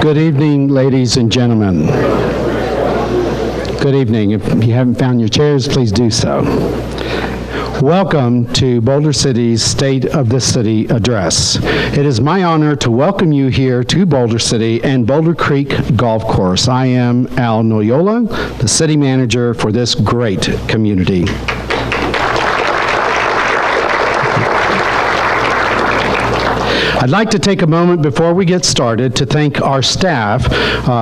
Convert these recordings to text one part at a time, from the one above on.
Good evening, ladies and gentlemen. Good evening. If you haven't found your chairs, please do so. Welcome to Boulder City's State of the City Address. It is my honor to welcome you here to Boulder City and Boulder Creek Golf Course. I am Al Noyola, the city manager for this great community. I'd like to take a moment before we get started to thank our staff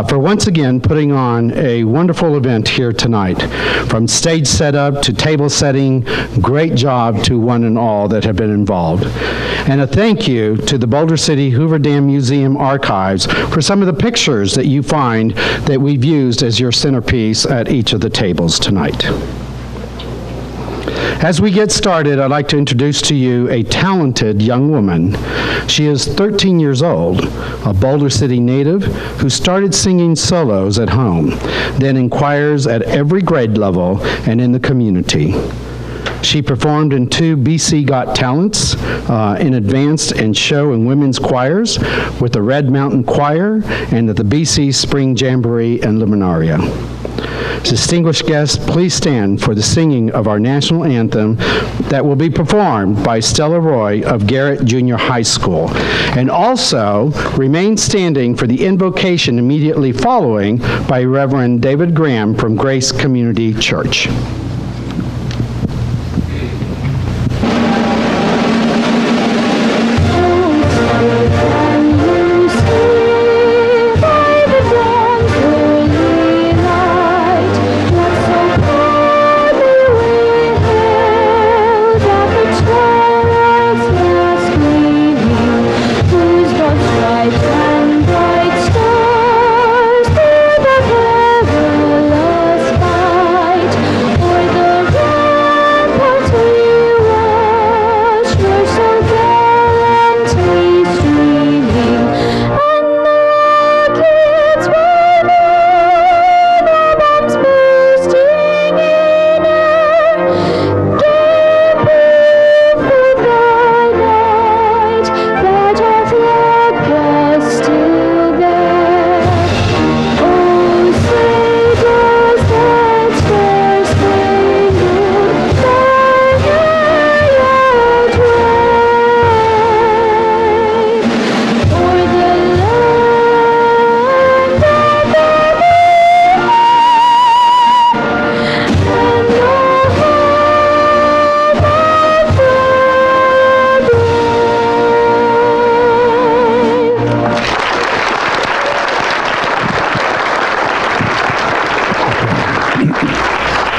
for once again putting on a wonderful event here tonight. From stage setup to table setting, great job to one and all that have been involved. And a thank you to the Boulder City Hoover Dam Museum Archives for some of the pictures that you find that we've used as your centerpiece at each of the tables tonight. As we get started, I'd like to introduce to you a talented young woman. She is 13 years old, a Boulder City native who started singing solos at home, then in choirs at every grade level and in the community. She performed in 2 BC Got Talents in advanced and show and women's choirs with the Red Mountain Choir and at the BC Spring Jamboree and Luminaria. Distinguished guests, please stand for the singing of our national anthem that will be performed by Stella Roy of Garrett Junior High School. And also remain standing for the invocation immediately following by Reverend David Graham from Grace Community Church.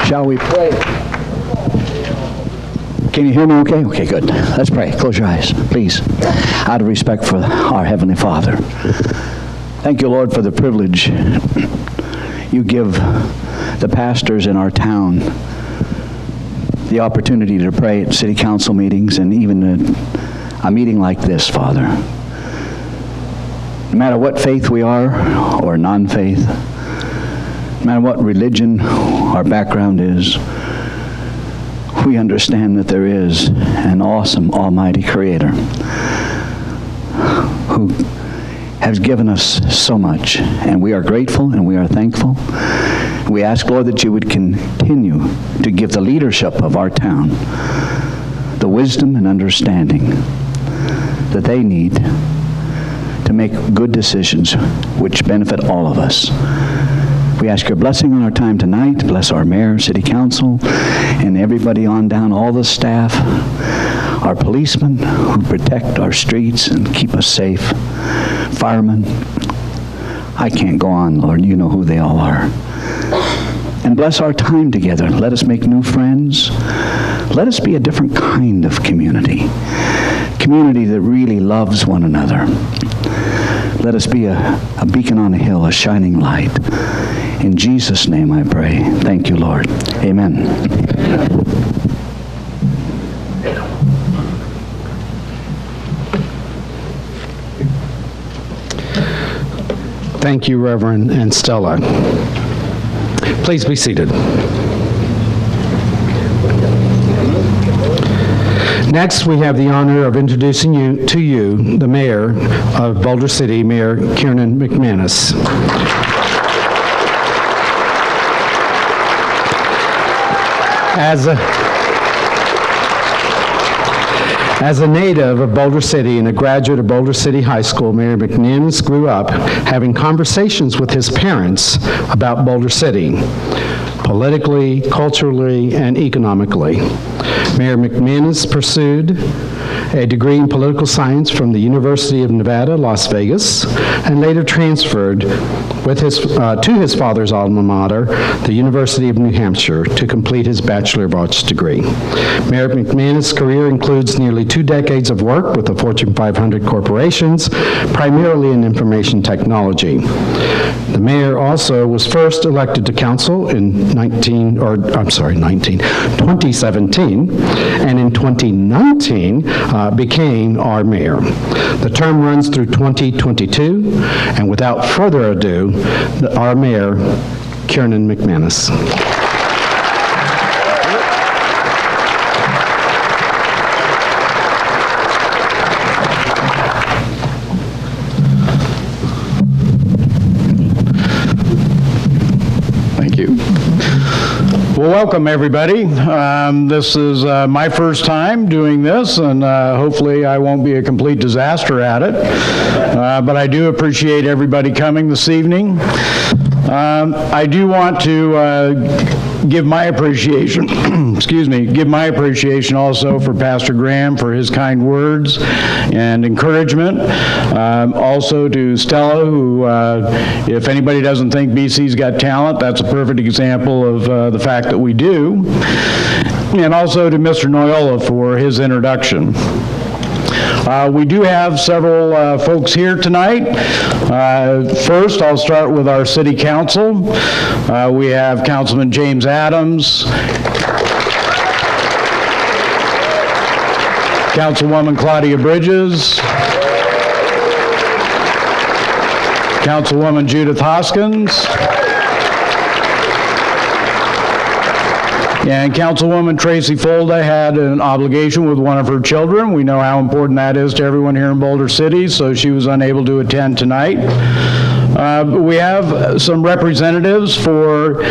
Shall we pray? Can you hear me okay? Okay, good. Let's pray. Close your eyes, please. Out of respect for our Heavenly Father. Thank you, Lord, for the privilege you give the pastors in our town the opportunity to pray at city council meetings and even a meeting like this, Father. No matter what faith we are or non-faith, no matter what religion our background is, we understand that there is an awesome, almighty Creator who has given us so much, and we are grateful and we are thankful. We ask, Lord, that you would continue to give the leadership of our town the wisdom and understanding that they need to make good decisions which benefit all of us. We ask your blessing on our time tonight. Bless our mayor, city council, and everybody on down, all the staff, our policemen who protect our streets and keep us safe, firemen. I can't go on, Lord. You know who they all are. And bless our time together. Let us make new friends. Let us be a different kind of community. Community that really loves one another. Let us be a beacon on a hill, a shining light. In Jesus' name I pray. Thank you, Lord. Amen. Thank you, Reverend and Stella. Please be seated. Next, we have the honor of introducing to you the mayor of Boulder City, Mayor Kiernan McManus. As a native of Boulder City and a graduate of Boulder City High School, Mayor McManus grew up having conversations with his parents about Boulder City, politically, culturally, and economically. Mayor McManus pursued a degree in political science from the University of Nevada, Las Vegas, and later transferred to his father's alma mater, the University of New Hampshire, to complete his Bachelor of Arts degree. Mayor McManus' career includes nearly 2 decades of work with the Fortune 500 corporations, primarily in information technology. The mayor also was first elected to council in 2017, and in 2019 became our mayor. The term runs through 2022, and without further ado, our mayor, Kiernan McManus. Well, welcome everybody. This is my first time doing this, and hopefully I won't be a complete disaster at it. But I do appreciate everybody coming this evening. I do want to give my appreciation, give my appreciation also for Pastor Graham for his kind words and encouragement. Also to Stella, who, if anybody doesn't think BC's got talent, that's a perfect example of the fact that we do. And also to Mr. Noyola for his introduction. We do have several folks here tonight. First, I'll start with our City Council. We have Councilman James Adams, Councilwoman Claudia Bridges, Councilwoman Judith Hoskins, and Councilwoman Tracy Folda had an obligation with one of her children. We know how important that is to everyone here in Boulder City, so she was unable to attend tonight. We have some representatives for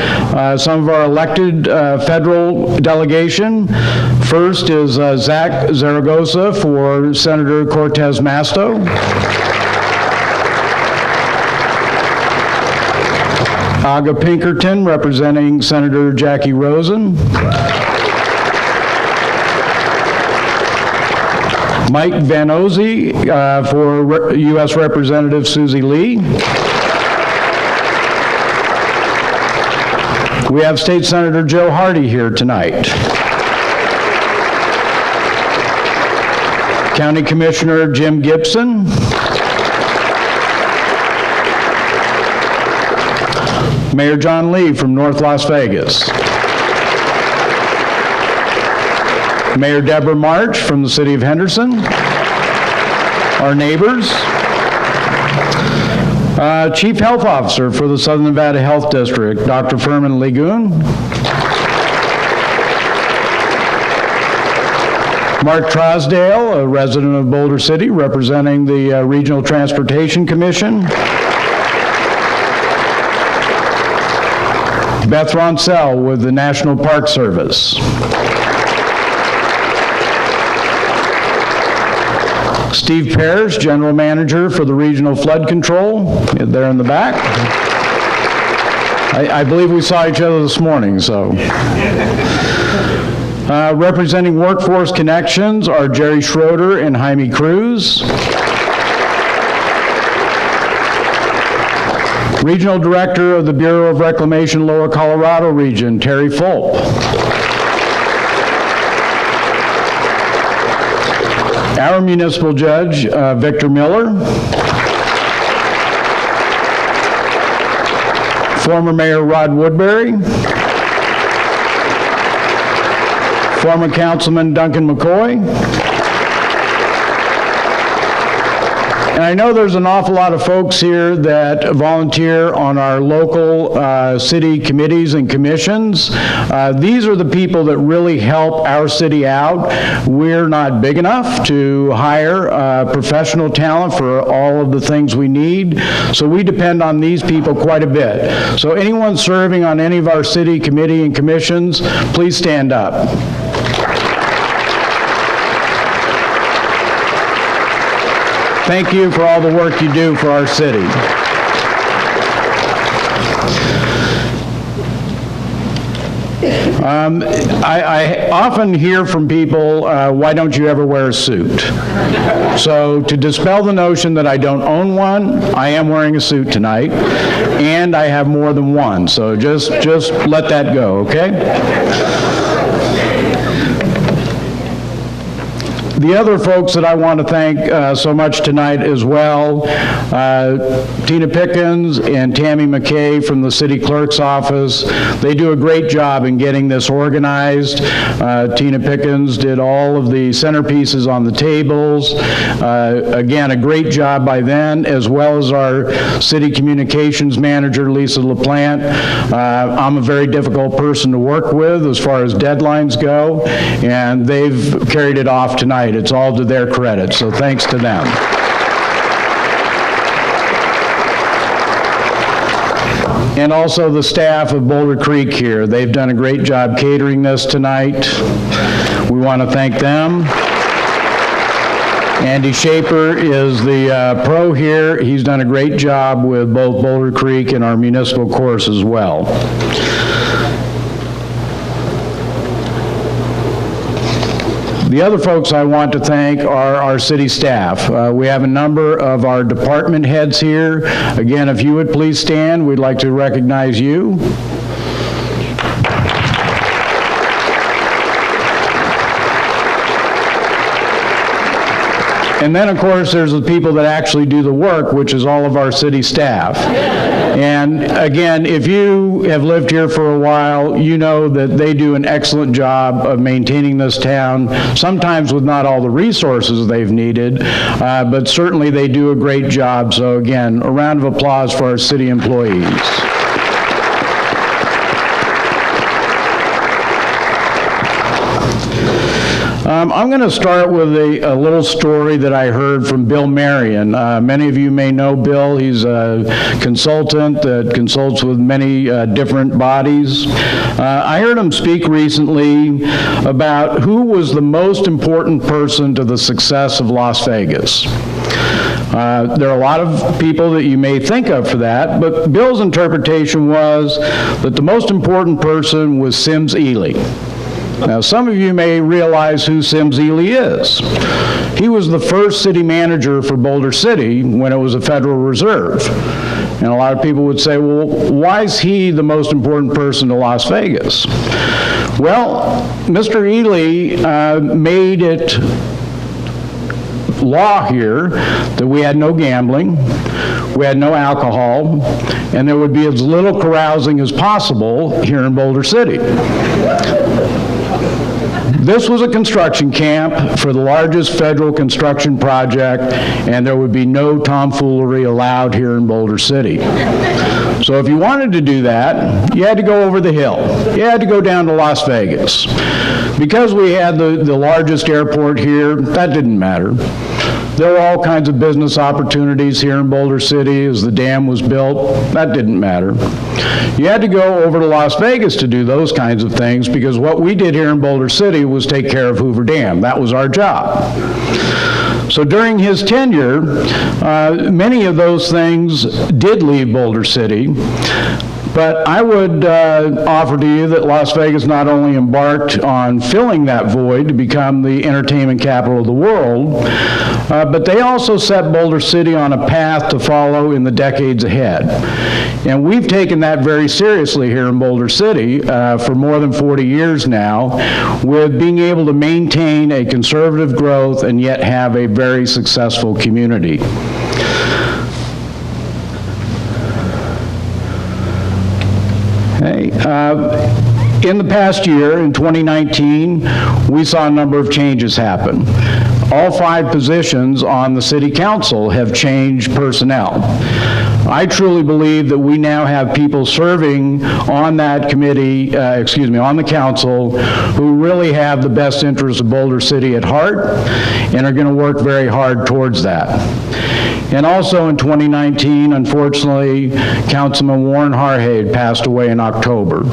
some of our elected federal delegation. First is Zach Zaragoza for Senator Cortez Masto. Aga Pinkerton representing Senator Jackie Rosen. Mike Van Ozzie for U.S. Representative Susie Lee. We have State Senator Joe Hardy here tonight. County Commissioner Jim Gibson. Mayor John Lee from North Las Vegas. Mayor Deborah March from the City of Henderson. Our neighbors. Chief Health Officer for the Southern Nevada Health District, Dr. Furman Ligoon. Mark Trosdale, a resident of Boulder City, representing the Regional Transportation Commission. Beth Ronsell with the National Park Service. Steve Parrish, General Manager for the Regional Flood Control, there in the back. I believe we saw each other this morning, so. Representing Workforce Connections are Jerry Schroeder and Jaime Cruz. Regional Director of the Bureau of Reclamation Lower Colorado Region, Terry Fulp. Our Municipal Judge, Victor Miller. Former Mayor Rod Woodbury. Former Councilman Duncan McCoy. And I know there's an awful lot of folks here that volunteer on our local city committees and commissions. These are the people that really help our city out. We're not big enough to hire professional talent for all of the things we need, so we depend on these people quite a bit. So anyone serving on any of our city committee and commissions, please stand up. Thank you for all the work you do for our city. I often hear from people, why don't you ever wear a suit? So to dispel the notion that I don't own one, I am wearing a suit tonight, and I have more than one. So just let that go, okay? The other folks that I want to thank so much tonight as well, Tina Pickens and Tammy McKay from the city clerk's office. They do a great job in getting this organized. Tina Pickens did all of the centerpieces on the tables. Again, a great job by them, as well as our city communications manager, Lisa LaPlante. I'm a very difficult person to work with as far as deadlines go, and they've carried it off tonight. It's all to their credit, so thanks to them. And also the staff of Boulder Creek here. They've done a great job catering this tonight. We want to thank them. Andy Shaper is the pro here. He's done a great job with both Boulder Creek and our municipal course as well. The other folks I want to thank are our city staff. We have a number of our department heads here. Again, if you would please stand, we'd like to recognize you. And then, of course, there's the people that actually do the work, which is all of our city staff. And again, if you have lived here for a while, you know that they do an excellent job of maintaining this town, sometimes with not all the resources they've needed, but certainly they do a great job. So again, a round of applause for our city employees. I'm going to start with a little story that I heard from Bill Marion. Many of you may know Bill. He's a consultant that consults with many different bodies. I heard him speak recently about who was the most important person to the success of Las Vegas. There are a lot of people that you may think of for that, but Bill's interpretation was that the most important person was Sims Ely. Now, some of you may realize who Sims Ely is. He was the first city manager for Boulder City when it was a Federal Reserve. And a lot of people would say, well, why is he the most important person to Las Vegas? Well, Mr. Ely made it law here that we had no gambling, we had no alcohol, and there would be as little carousing as possible here in Boulder City. This was a construction camp for the largest federal construction project, and there would be no tomfoolery allowed here in Boulder City. So if you wanted to do that, you had to go over the hill. You had to go down to Las Vegas. Because we had the largest airport here, that didn't matter. There were all kinds of business opportunities here in Boulder City as the dam was built. That didn't matter. You had to go over to Las Vegas to do those kinds of things because what we did here in Boulder City was take care of Hoover Dam. That was our job. So during his tenure, many of those things did leave Boulder City. But I would offer to you that Las Vegas not only embarked on filling that void to become the entertainment capital of the world, but they also set Boulder City on a path to follow in the decades ahead. And we've taken that very seriously here in Boulder City for more than 40 years now, with being able to maintain a conservative growth and yet have a very successful community. In the past year, in 2019, we saw a number of changes happen. all 5 positions on the city council have changed personnel. I truly believe that we now have people serving on that committee, on the council, who really have the best interests of Boulder City at heart and are going to work very hard towards that. And also in 2019, unfortunately, Councilman Warren Harhade passed away in October.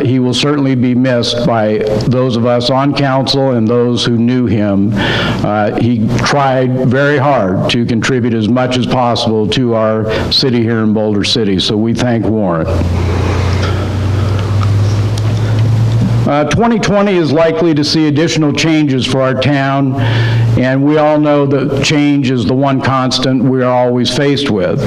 He will certainly be missed by those of us on council and those who knew him. He tried very hard to contribute as much as possible to our city here in Boulder City, so we thank Warren. 2020 is likely to see additional changes for our town, and we all know that change is the one constant we are always faced with.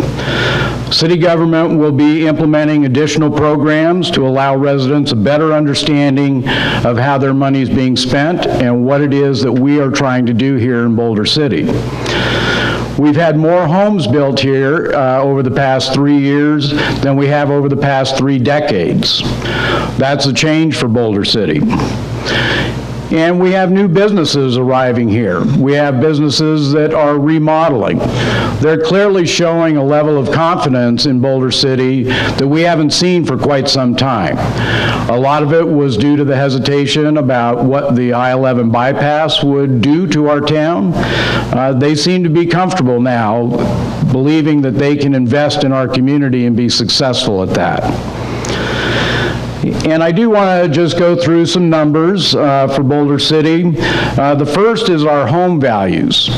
City government will be implementing additional programs to allow residents a better understanding of how their money is being spent and what it is that we are trying to do here in Boulder City. We've had more homes built here over the past 3 years than we have over the past 3 decades. That's a change for Boulder City. And we have new businesses arriving here. We have businesses that are remodeling. They're clearly showing a level of confidence in Boulder City that we haven't seen for quite some time. A lot of it was due to the hesitation about what the I-11 bypass would do to our town. They seem to be comfortable now, believing that they can invest in our community and be successful at that. And I do want to just go through some numbers for Boulder City. The first is our home values.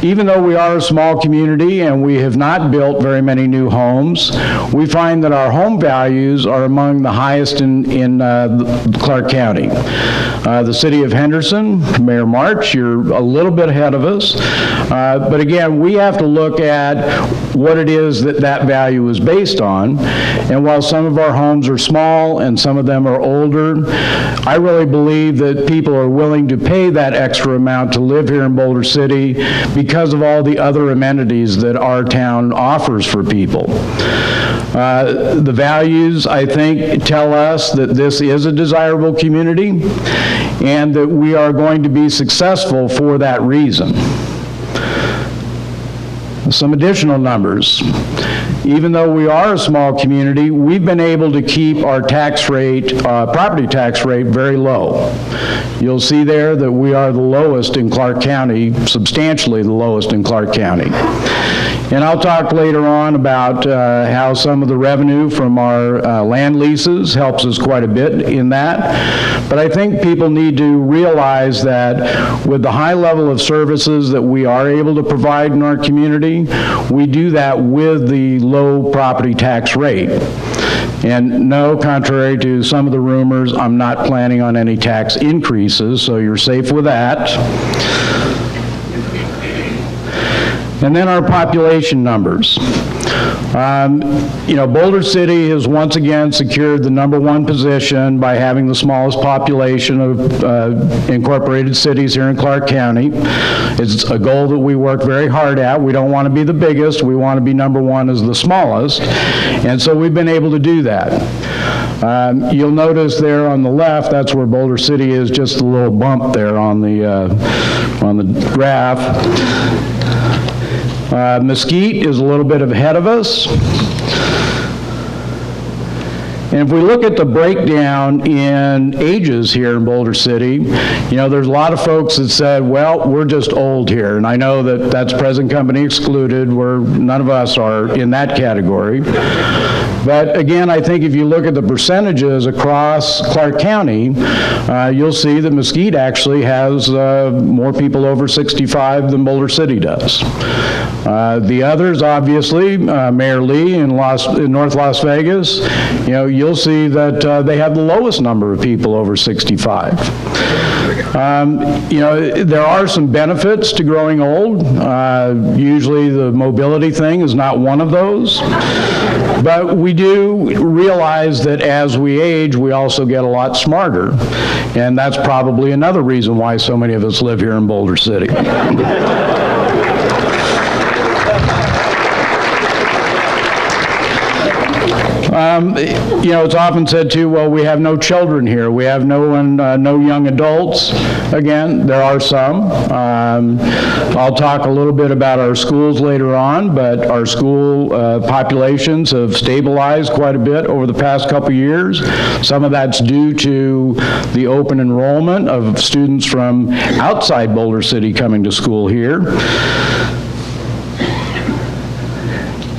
Even though we are a small community and we have not built very many new homes, we find that our home values are among the highest in Clark County. The city of Henderson, Mayor March, you're a little bit ahead of us. But again, we have to look at what it is that that value is based on. And while some of our homes are small and some of them are older, I really believe that people are willing to pay that extra amount to live here in Boulder City because of all the other amenities that our town offers for people. The values, I think, tell us that this is a desirable community and that we are going to be successful for that reason. Some additional numbers. Even though we are a small community, we've been able to keep our tax rate, property tax rate, very low. You'll see there that we are the lowest in Clark County, substantially the lowest in Clark County. And I'll talk later on about how some of the revenue from our land leases helps us quite a bit in that. But I think people need to realize that with the high level of services that we are able to provide in our community, we do that with the low property tax rate. And no, contrary to some of the rumors, I'm not planning on any tax increases, so you're safe with that. And then our population numbers. Boulder City has once again secured the #1 position by having the smallest population of incorporated cities here in Clark County. It's a goal that we work very hard at. We don't want to be the biggest. We want to be #1 as the smallest. And so we've been able to do that. You'll notice there on the left, that's where Boulder City is, just a little bump there on the graph. Mesquite is a little bit ahead of us. And if we look at the breakdown in ages here in Boulder City, there's a lot of folks that said, well, we're just old here. And I know that that's present company excluded, where none of us are in that category. But again, I think if you look at the percentages across Clark County, you'll see that Mesquite actually has more people over 65 than Boulder City does. The others, obviously, Mayor Lee in North Las Vegas, you'll see that they have the lowest number of people over 65. There are some benefits to growing old. Usually the mobility thing is not one of those. But we do realize that as we age, we also get a lot smarter. And that's probably another reason why so many of us live here in Boulder City. It's often said too, well, we have no children here. We have no young adults. Again, there are some. I'll talk a little bit about our schools later on, but our school populations have stabilized quite a bit over the past couple years. Some of that's due to the open enrollment of students from outside Boulder City coming to school here.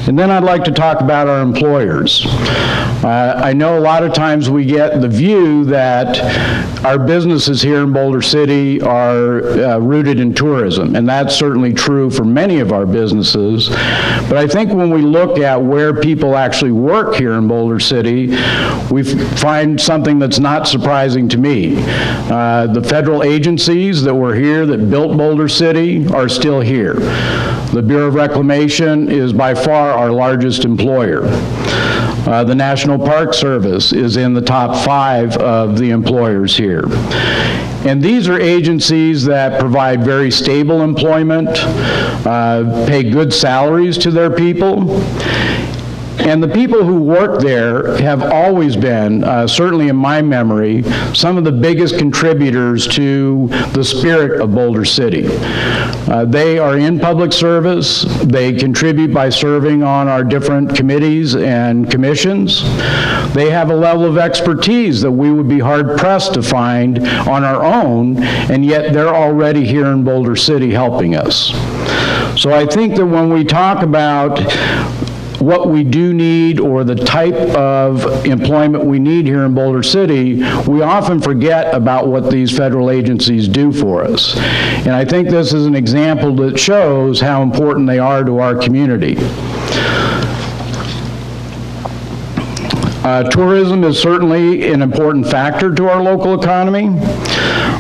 And then I'd like to talk about our employers. I know a lot of times we get the view that our businesses here in Boulder City are rooted in tourism, and that's certainly true for many of our businesses. But I think when we look at where people actually work here in Boulder City, we find something that's not surprising to me. The federal agencies that were here that built Boulder City are still here. The Bureau of Reclamation is by far our largest employer. The National Park Service is in the top 5 of the employers here. And these are agencies that provide very stable employment, pay good salaries to their people. And the people who work there have always been, certainly in my memory, some of the biggest contributors to the spirit of Boulder City. They are in public service. They contribute by serving on our different committees and commissions. They have a level of expertise that we would be hard-pressed to find on our own, and yet they're already here in Boulder City helping us. So I think that when we talk about what we do need or the type of employment we need here in Boulder City, we often forget about what these federal agencies do for us. And I think this is an example that shows how important they are to our community. Tourism is certainly an important factor to our local economy.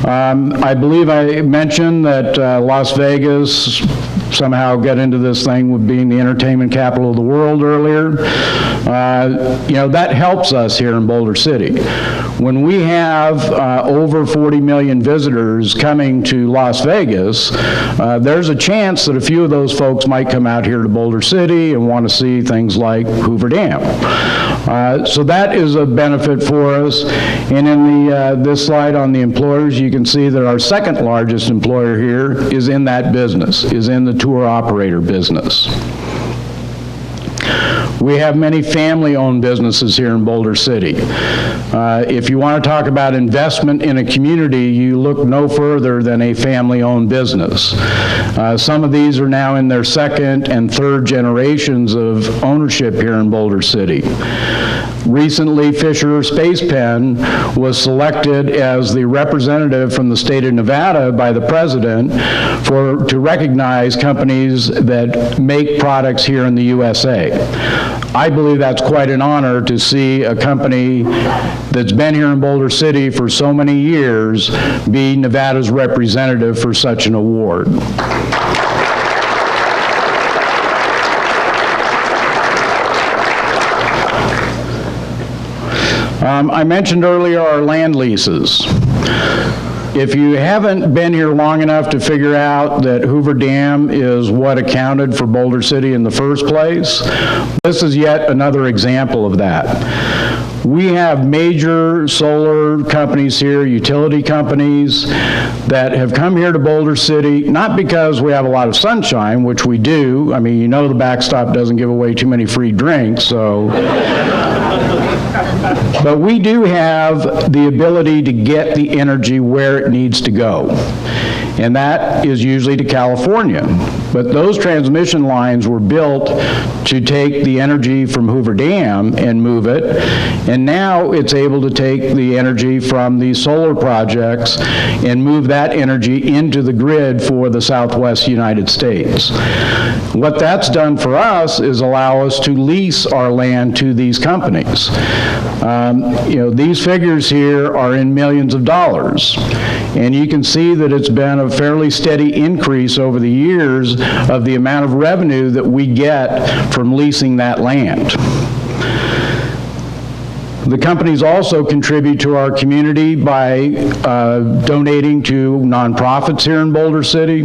I believe I mentioned that Las Vegas somehow get into this thing with being the entertainment capital of the world earlier. That helps us here in Boulder City. When we have over 40 million visitors coming to Las Vegas, there's a chance that a few of those folks might come out here to Boulder City and want to see things like Hoover Dam. So that is a benefit for us. And in this slide on the employers, you can see that our second largest employer here is in that business, is in the tour operator business. We have many family-owned businesses here in Boulder City. If you want to talk about investment in a community, you look no further than a family-owned business. Some of these are now in their second and third generations of ownership here in Boulder City. Recently, Fisher Space Pen was selected as the representative from the state of Nevada by the president to recognize companies that make products here in the USA. I believe that's quite an honor to see a company that's been here in Boulder City for so many years be Nevada's representative for such an award. I mentioned earlier our land leases. If you haven't been here long enough to figure out that Hoover Dam is what accounted for Boulder City in the first place, this is yet another example of that. We have major solar companies here, utility companies, that have come here to Boulder City, not because we have a lot of sunshine, which we do. I mean, the backstop doesn't give away too many free drinks, so. But we do have the ability to get the energy where it needs to go. And that is usually to California. But those transmission lines were built to take the energy from Hoover Dam and move it, and now it's able to take the energy from these solar projects and move that energy into the grid for the Southwest United States. What that's done for us is allow us to lease our land to these companies. These figures here are in millions of dollars. And you can see that it's been a fairly steady increase over the years of the amount of revenue that we get from leasing that land. The companies also contribute to our community by donating to nonprofits here in Boulder City.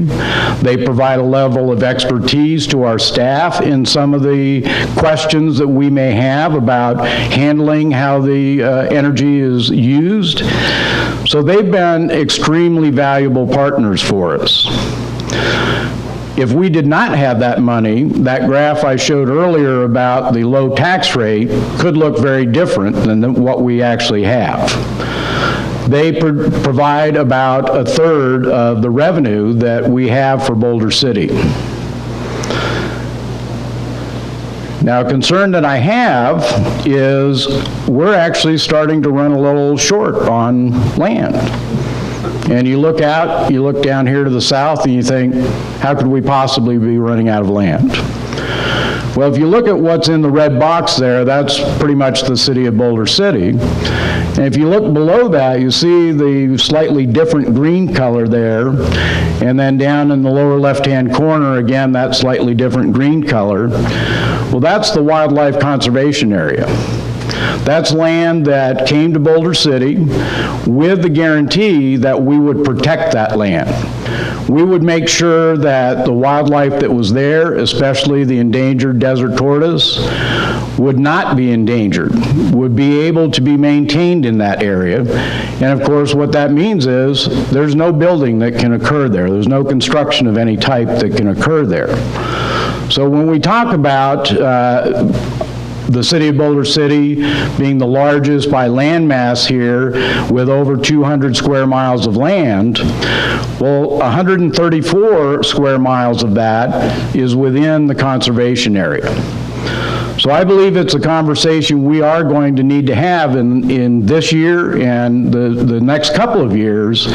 They provide a level of expertise to our staff in some of the questions that we may have about handling how the energy is used. So they've been extremely valuable partners for us. If we did not have that money, that graph I showed earlier about the low tax rate could look very different than what we actually have. They provide about a third of the revenue that we have for Boulder City. Now, a concern that I have is we're actually starting to run a little short on land. And you look out, you look down here to the south, and you think, how could we possibly be running out of land? Well, if you look at what's in the red box there, that's pretty much the city of Boulder City. And if you look below that, you see the slightly different green color there. And then down in the lower left-hand corner, again, that slightly different green color. Well, that's the wildlife conservation area. That's land that came to Boulder City with the guarantee that we would protect that land. We would make sure that the wildlife that was there, especially the endangered desert tortoise, would not be endangered, would be able to be maintained in that area. And of course, what that means is there's no building that can occur there. There's no construction of any type that can occur there. So when we talk about the city of Boulder City being the largest by land mass here with over 200 square miles of land, well, 134 square miles of that is within the conservation area. So I believe it's a conversation we are going to need to have in this year and the next couple of years.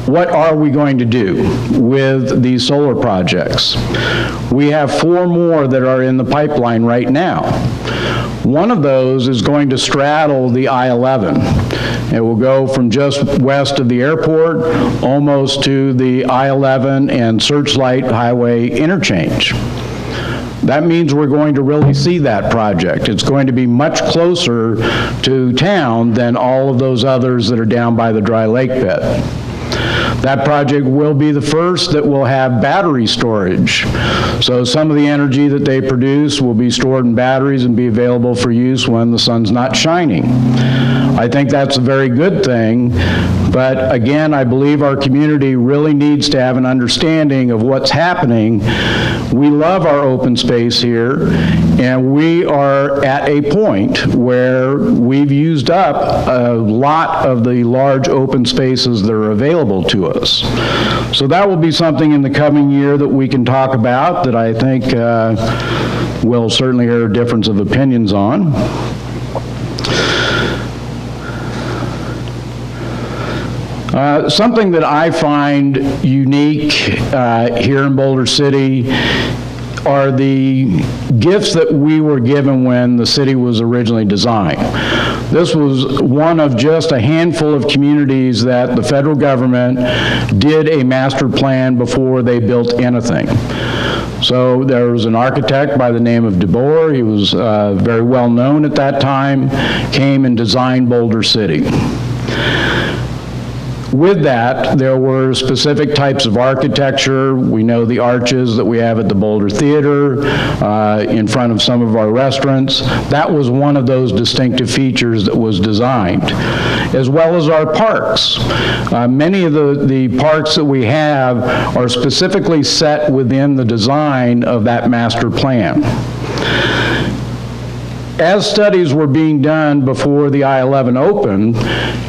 What are we going to do with these solar projects? We have 4 more that are in the pipeline right now. One of those is going to straddle the I-11. It will go from just west of the airport almost to the I-11 and Searchlight Highway interchange. That means we're going to really see that project. It's going to be much closer to town than all of those others that are down by the dry lake bed. That project will be the first that will have battery storage. So some of the energy that they produce will be stored in batteries and be available for use when the sun's not shining. I think that's a very good thing, but again, I believe our community really needs to have an understanding of what's happening. We love our open space here, and we are at a point where we've used up a lot of the large open spaces that are available to us. So that will be something in the coming year that we can talk about that I think we'll certainly hear a difference of opinions on. Something that I find unique here in Boulder City are the gifts that we were given when the city was originally designed. This was one of just a handful of communities that the federal government did a master plan before they built anything. So there was an architect by the name of DeBoer. He was very well known at that time, came and designed Boulder City. With that, there were specific types of architecture. We know the arches that we have at the Boulder Theater, in front of some of our restaurants. That was one of those distinctive features that was designed, as well as our parks. Many of the parks that we have are specifically set within the design of that master plan. As studies were being done before the I-11 opened,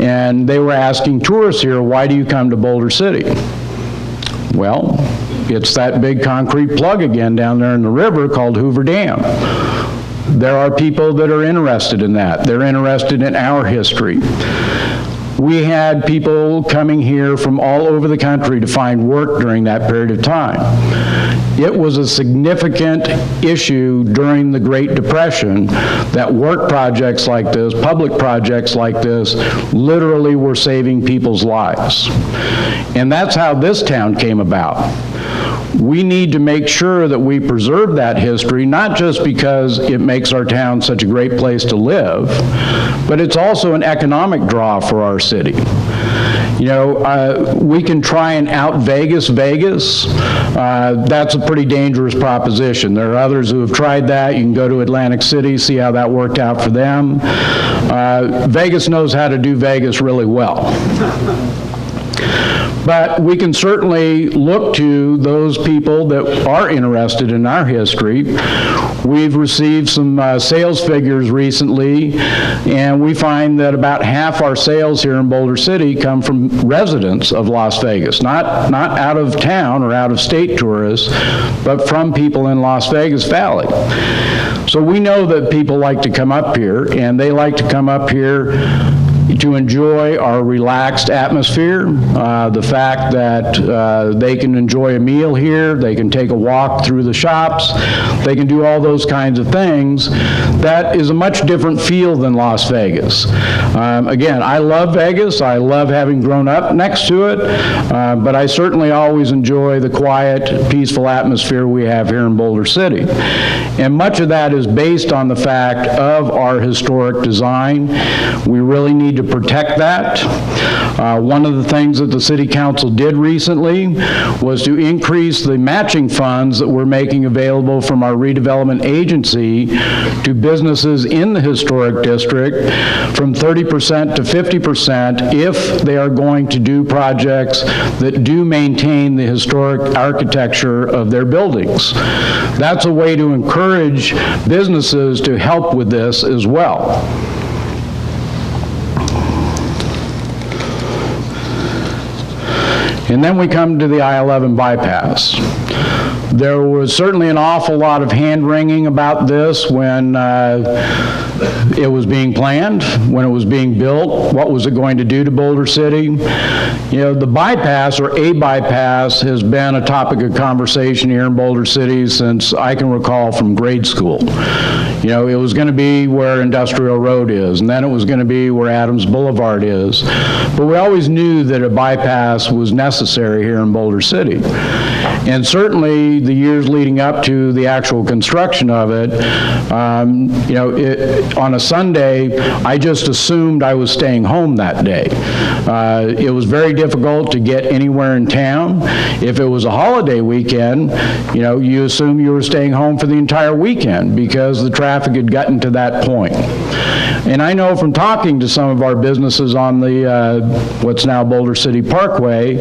and they were asking tourists here, why do you come to Boulder City? Well, it's that big concrete plug again down there in the river called Hoover Dam. There are people that are interested in that. They're interested in our history. We had people coming here from all over the country to find work during that period of time. It was a significant issue during the Great Depression that work projects like this, public projects like this, literally were saving people's lives. And that's how this town came about. we need to make sure that we preserve that history, not just because it makes our town such a great place to live, but it's also an economic draw for our city. You know, we can try and out-Vegas Vegas. That's a pretty dangerous proposition. There are others who have tried that. You can go to Atlantic City, see how that worked out for them. Vegas knows how to do Vegas really well. But we can certainly look to those people that are interested in our history. We've received some sales figures recently, and we find that about half our sales here in Boulder City come from residents of Las Vegas, not out of town or out of state tourists, but from people in Las Vegas Valley. So we know that people like to come up here, and they like to come up here to enjoy our relaxed atmosphere, the fact that they can enjoy a meal here, they can take a walk through the shops, they can do all those kinds of things. That is a much different feel than Las Vegas. Again, I love Vegas. I love having grown up next to it, but I certainly always enjoy the quiet, peaceful atmosphere we have here in Boulder City. And much of that is based on the fact of our historic design. We really need to protect that. One of the things that the City Council did recently was to increase the matching funds that we're making available from our redevelopment agency to businesses in the historic district from 30% to 50% if they are going to do projects that do maintain the historic architecture of their buildings. That's a way to encourage businesses to help with this as well. And then we come to the I-11 bypass. There was certainly an awful lot of hand-wringing about this when it was being planned, when it was being built. What was it going to do to Boulder City? You know, the bypass, or a bypass, has been a topic of conversation here in Boulder City since I can recall from grade school. You know, it was going to be where Industrial Road is, and then it was going to be where Adams Boulevard is. But we always knew that a bypass was necessary here in Boulder City. And certainly the years leading up to the actual construction of it, you know, on a Sunday, I just assumed I was staying home that day. It was very difficult to get anywhere in town. If it was a holiday weekend, you know, you assume you were staying home for the entire weekend because the traffic had gotten to that point. And I know from talking to some of our businesses on the what's now Boulder City Parkway,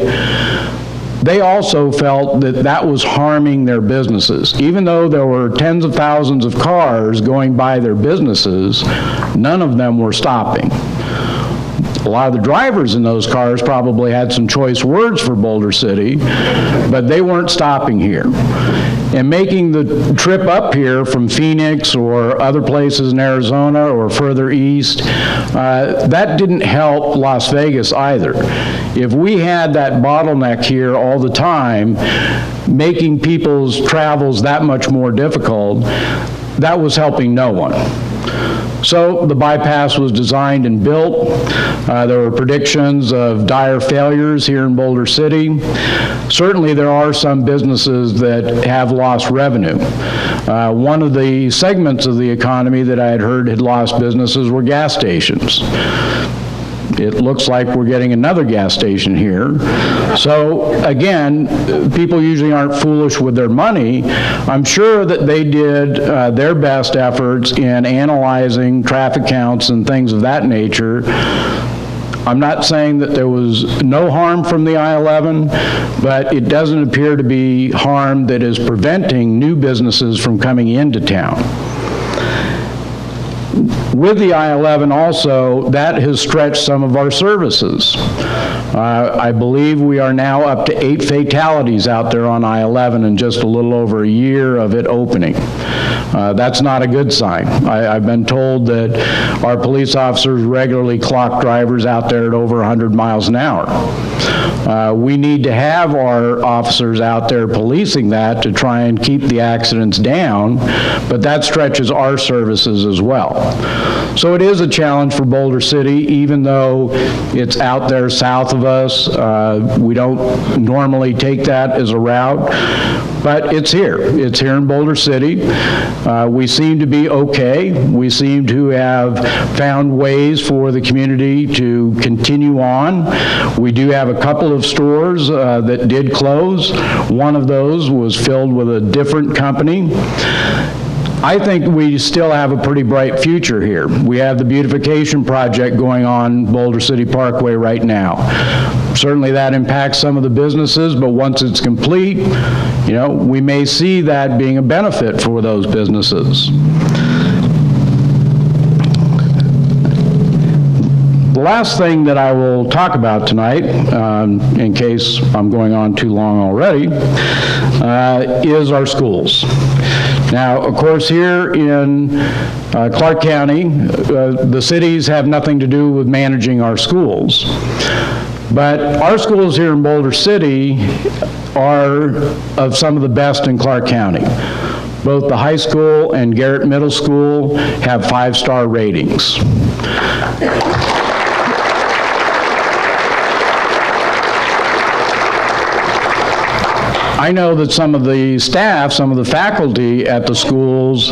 they also felt that that was harming their businesses. Even though there were tens of thousands of cars going by their businesses, none of them were stopping. A lot of the drivers in those cars probably had some choice words for Boulder City, but they weren't stopping here. And making the trip up here from Phoenix or other places in Arizona or further east, that didn't help Las Vegas either. If we had that bottleneck here all the time, making people's travels that much more difficult, that was helping no one. So the bypass was designed and built. There were predictions of dire failures here in Boulder City. Certainly there are some businesses that have lost revenue. One of the segments of the economy that I had heard had lost businesses were gas stations. It looks like we're getting another gas station here. So again, people usually aren't foolish with their money. I'm sure that they did their best efforts in analyzing traffic counts and things of that nature. I'm not saying that there was no harm from the I-11, but it doesn't appear to be harm that is preventing new businesses from coming into town. With the I-11 also, that has stretched some of our services. I believe we are now up to 8 fatalities out there on I-11 in just a little over a year of it opening. That's not a good sign. I've been told that our police officers regularly clock drivers out there at over 100 miles an hour. We need to have our officers out there policing that to try and keep the accidents down, but that stretches our services as well. So it is a challenge for Boulder City, even though it's out there south of us. We don't normally take that as a route, but it's here. It's here in Boulder City. We seem to be okay. We seem to have found ways for the community to continue on. We do have a couple of stores that did close. One of those was filled with a different company. I think we still have a pretty bright future here. We have the beautification project going on Boulder City Parkway right now. Certainly that impacts some of the businesses, but once it's complete, you know, we may see that being a benefit for those businesses. The last thing that I will talk about tonight, in case I'm going on too long already, is our schools. Now, of course, here in Clark County, the cities have nothing to do with managing our schools. But our schools here in Boulder City are of some of the best in Clark County. Both the high school and Garrett Middle School have 5-star ratings. I know that some of the staff, some of the faculty at the schools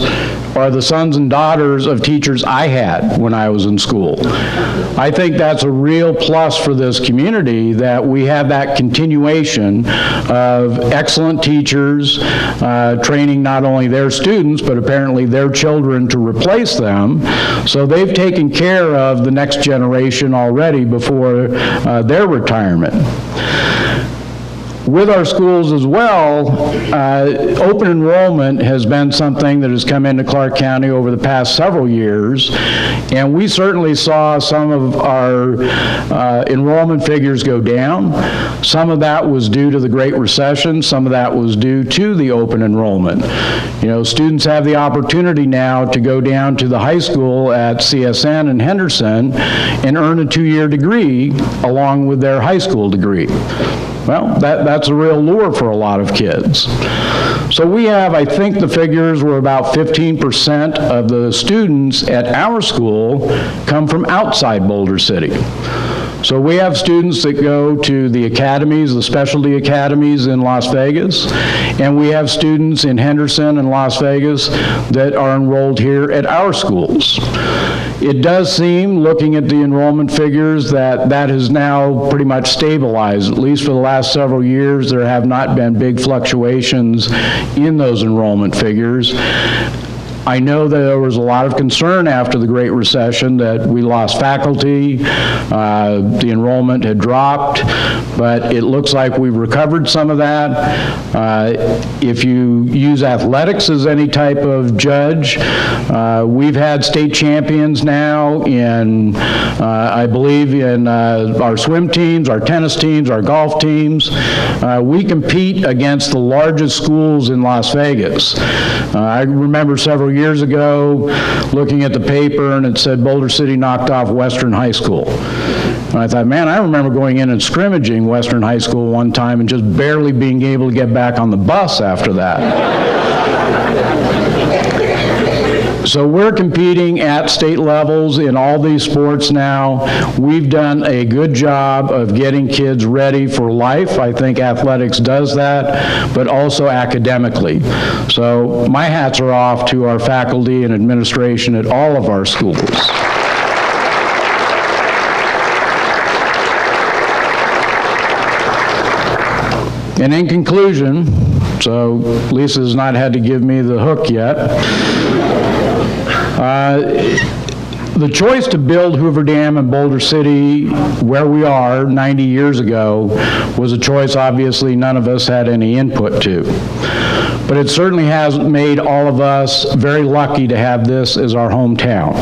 are the sons and daughters of teachers I had when I was in school. I think that's a real plus for this community, that we have that continuation of excellent teachers training not only their students, but apparently their children to replace them. So they've taken care of the next generation already before their retirement. With our schools as well, open enrollment has been something that has come into Clark County over the past several years, and we certainly saw some of our enrollment figures go down. Some of that was due to the Great Recession, some of that was due to the open enrollment. You know, students have the opportunity now to go down to the high school at CSN in Henderson and earn a 2-year degree along with their high school degree. Well, that's a real lure for a lot of kids. So we have, I think the figures were about 15% of the students at our school come from outside Boulder City. So we have students that go to the academies, the specialty academies in Las Vegas, and we have students in Henderson and Las Vegas that are enrolled here at our schools. It does seem, looking at the enrollment figures, that that has now pretty much stabilized. At least for the last several years, there have not been big fluctuations in those enrollment figures. I know that there was a lot of concern after the Great Recession that we lost faculty, the enrollment had dropped, but it looks like we've recovered some of that. If you use athletics as any type of judge, we've had state champions now in, I believe, in our swim teams, our tennis teams, our golf teams. We compete against the largest schools in Las Vegas. I remember several years ago looking at the paper and it said Boulder City knocked off Western High School. And I thought, man, I remember going in and scrimmaging Western High School one time and just barely being able to get back on the bus after that. So we're competing at state levels in all these sports now. We've done a good job of getting kids ready for life. I think athletics does that, but also academically. So my hats are off to our faculty and administration at all of our schools. And in conclusion, so Lisa's not had to give me the hook yet, the choice to build Hoover Dam in Boulder City, where we are 90 years ago, was a choice obviously none of us had any input to. But it certainly has made all of us very lucky to have this as our hometown.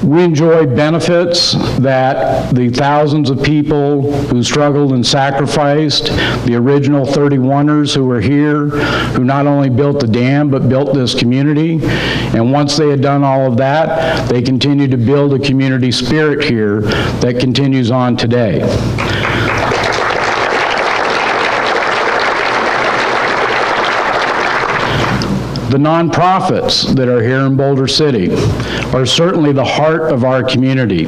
We enjoy benefits that the thousands of people who struggled and sacrificed, the original 31ers who were here, who not only built the dam, but built this community. And once they had done all of that, they continued to build a community spirit here that continues on today. The nonprofits that are here in Boulder City are certainly the heart of our community.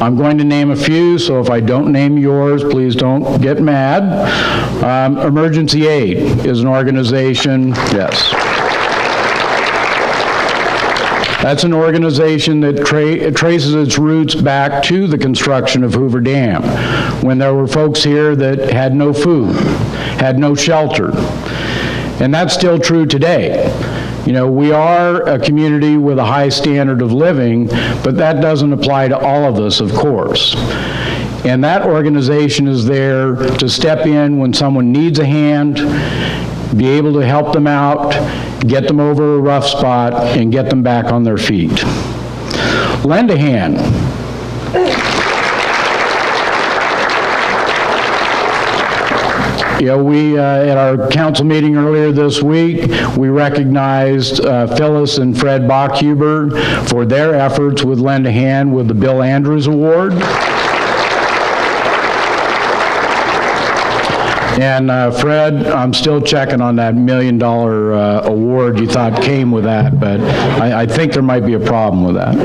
I'm going to name a few, so if I don't name yours, please don't get mad. Emergency Aid is an organization, yes. That's an organization that traces its roots back to the construction of Hoover Dam, when there were folks here that had no food, had no shelter. And that's still true today. You know, we are a community with a high standard of living, but that doesn't apply to all of us, of course. And that organization is there to step in when someone needs a hand, be able to help them out, get them over a rough spot, and get them back on their feet. Lend a hand. You know, we, at our council meeting earlier this week, we recognized Phyllis and Fred Bachhuber for their efforts with Lend a Hand with the Bill Andrews Award. And Fred, I'm still checking on that $1 million award you thought came with that, but I think there might be a problem with that.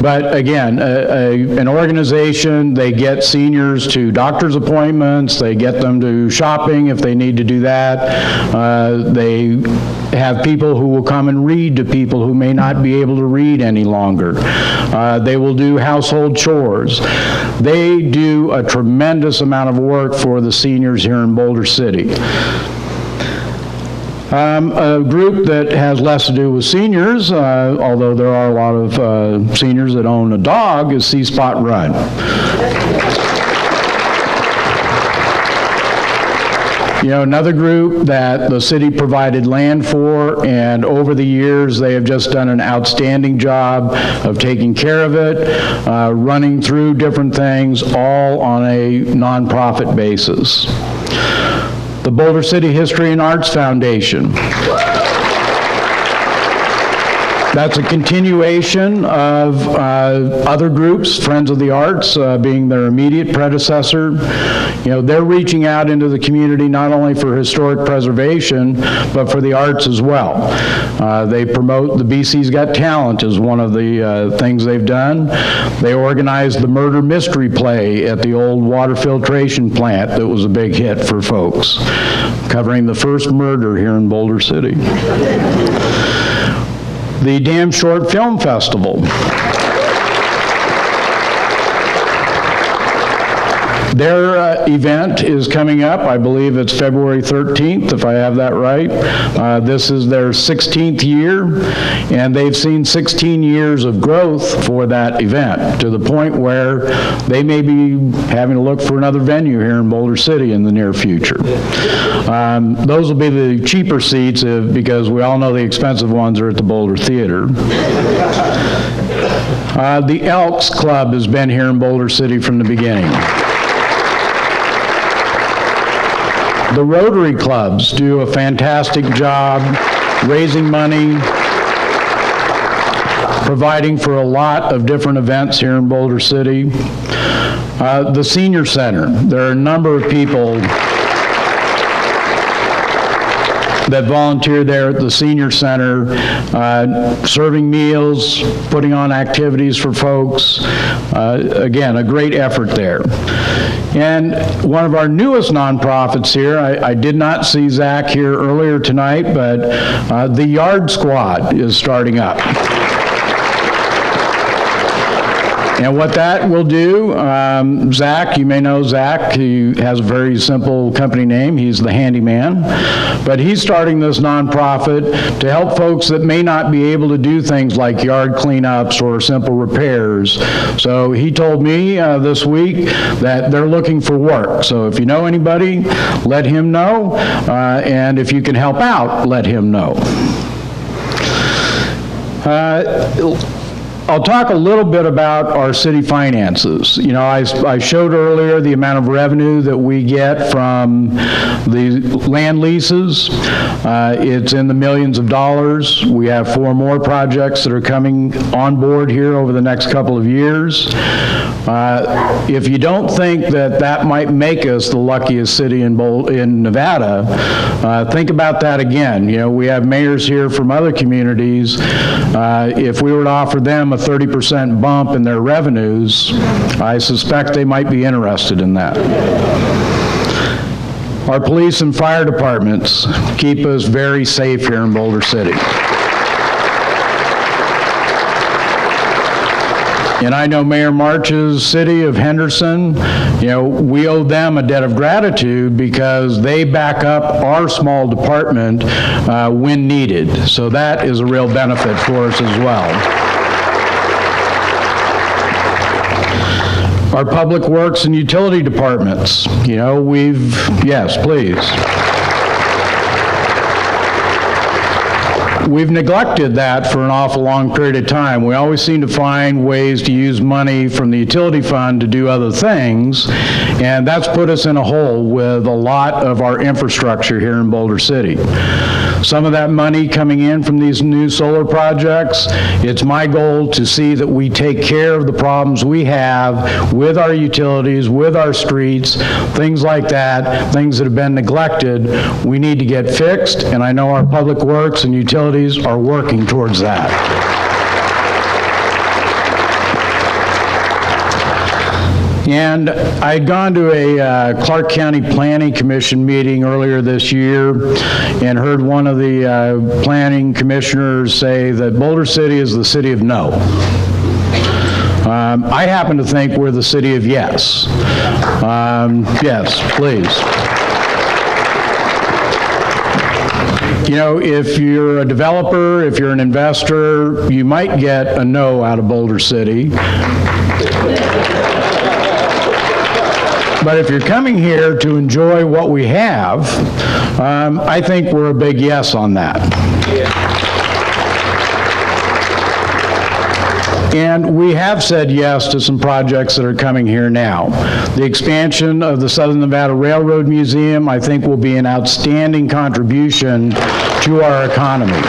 But again, an organization, they get seniors to doctor's appointments, they get them to shopping if they need to do that. They have people who will come and read to people who may not be able to read any longer. They will do household chores. They do a tremendous amount of work for the seniors here in Boulder City. A group that has less to do with seniors, although there are a lot of seniors that own a dog, is See Spot Run. You know, another group that the city provided land for, and over the years they have just done an outstanding job of taking care of it, running through different things, all on a nonprofit basis. The Boulder City History and Arts Foundation. That's a continuation of other groups, Friends of the Arts being their immediate predecessor. You know, they're reaching out into the community not only for historic preservation, but for the arts as well. They promote the BC's Got Talent is one of the things they've done. They organized the murder mystery play at the old water filtration plant that was a big hit for folks, covering the first murder here in Boulder City. The Damn Short Film Festival. Their event is coming up. I believe it's February 13th, if I have that right. This is their 16th year, and they've seen 16 years of growth for that event, to the point where they may be having to look for another venue here in Boulder City in the near future. Those will be the cheaper seats because we all know the expensive ones are at the Boulder Theater. The Elks Club has been here in Boulder City from the beginning. The Rotary Clubs do a fantastic job raising money, providing for a lot of different events here in Boulder City. The Senior Center, there are a number of people that volunteer there at the Senior Center, serving meals, putting on activities for folks. Again, a great effort there. And one of our newest nonprofits here, I did not see Zach here earlier tonight, but the Yard Squad is starting up. And what that will do, Zach, you may know Zach, he has a very simple company name, he's the handyman, but he's starting this nonprofit to help folks that may not be able to do things like yard cleanups or simple repairs. So he told me this week that they're looking for work. So if you know anybody, let him know, and if you can help out, let him know. I'll talk a little bit about our city finances. You know, I showed earlier the amount of revenue that we get from the land leases. It's in the millions of dollars. We have 4 more projects that are coming on board here over the next couple of years. If you don't think that that might make us the luckiest city in Nevada, think about that again. You know, we have mayors here from other communities. If we were to offer them a 30% bump in their revenues, I suspect they might be interested in that. Our police and fire departments keep us very safe here in Boulder City. And I know Mayor March's city of Henderson, you know, we owe them a debt of gratitude because they back up our small department when needed. So that is a real benefit for us as well. Our public works and utility departments, you know, yes, please. We've neglected that for an awful long period of time. We always seem to find ways to use money from the utility fund to do other things, and that's put us in a hole with a lot of our infrastructure here in Boulder City. Some of that money coming in from these new solar projects, it's my goal to see that we take care of the problems we have with our utilities, with our streets, things like that, things that have been neglected, we need to get fixed, and I know our public works and utilities are working towards that. And I'd gone to a Clark County Planning Commission meeting earlier this year and heard one of the planning commissioners say that Boulder City is the city of no. I happen to think we're the city of yes. Yes, please. You know, if you're a developer, if you're an investor, you might get a no out of Boulder City. But if you're coming here to enjoy what we have, I think we're a big yes on that. And we have said yes to some projects that are coming here now. The expansion of the Southern Nevada Railroad Museum, I think, will be an outstanding contribution to our economy.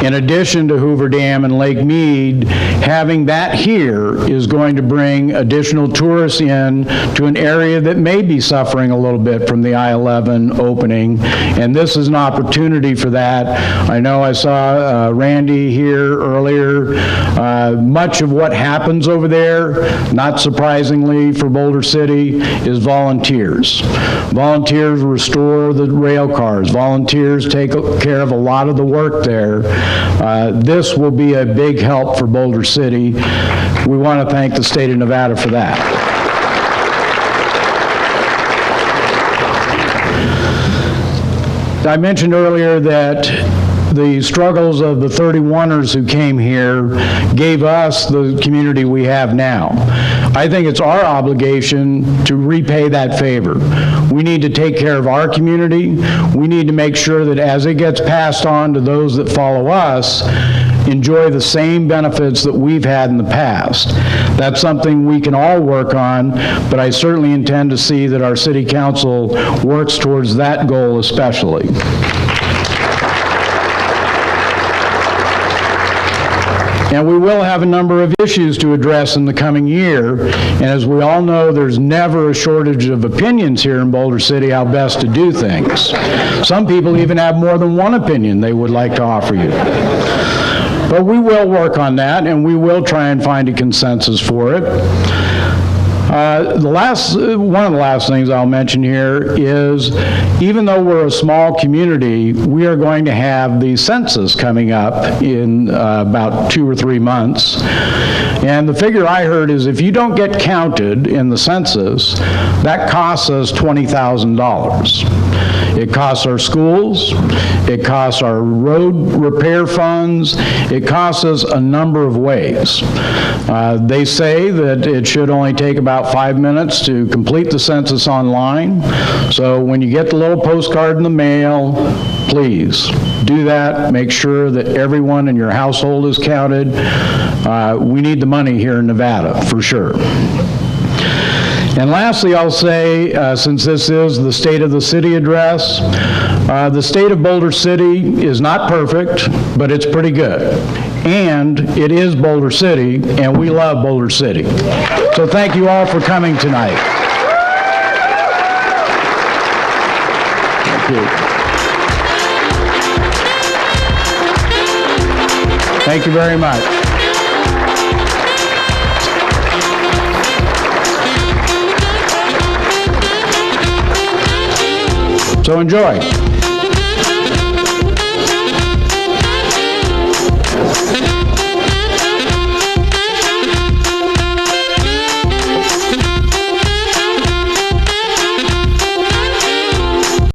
In addition to Hoover Dam and Lake Mead, having that here is going to bring additional tourists in to an area that may be suffering a little bit from the I-11 opening, and this is an opportunity for that. I know I saw Randy here earlier. Much of what happens over there, not surprisingly for Boulder City, is volunteers. Volunteers restore the rail cars. Volunteers take care of a lot of the work there. This will be a big help for Boulder City. We want to thank the state of Nevada for that. I mentioned earlier that the struggles of the 31ers who came here gave us the community we have now. I think it's our obligation to repay that favor. We need to take care of our community. We need to make sure that as it gets passed on to those that follow us, enjoy the same benefits that we've had in the past. That's something we can all work on, but I certainly intend to see that our city council works towards that goal especially. And we will have a number of issues to address in the coming year, and as we all know, there's never a shortage of opinions here in Boulder City how best to do things. Some people even have more than one opinion they would like to offer you. But we will work on that, and we will try and find a consensus for it. One of the last things I'll mention here is, even though we're a small community, we are going to have the census coming up in about 2 or 3 months. And the figure I heard is if you don't get counted in the census, that costs us $20,000. It costs our schools, it costs our road repair funds, it costs us a number of ways. They say that it should only take about 5 minutes to complete the census online. So when you get the little postcard in the mail, please do that. Make sure that everyone in your household is counted. We need the money here in Nevada, for sure. And lastly, I'll say, since this is the State of the City address, the state of Boulder City is not perfect, but it's pretty good. and it is Boulder City, and we love Boulder City. So thank you all for coming tonight. Thank you. Thank you very much. So enjoy.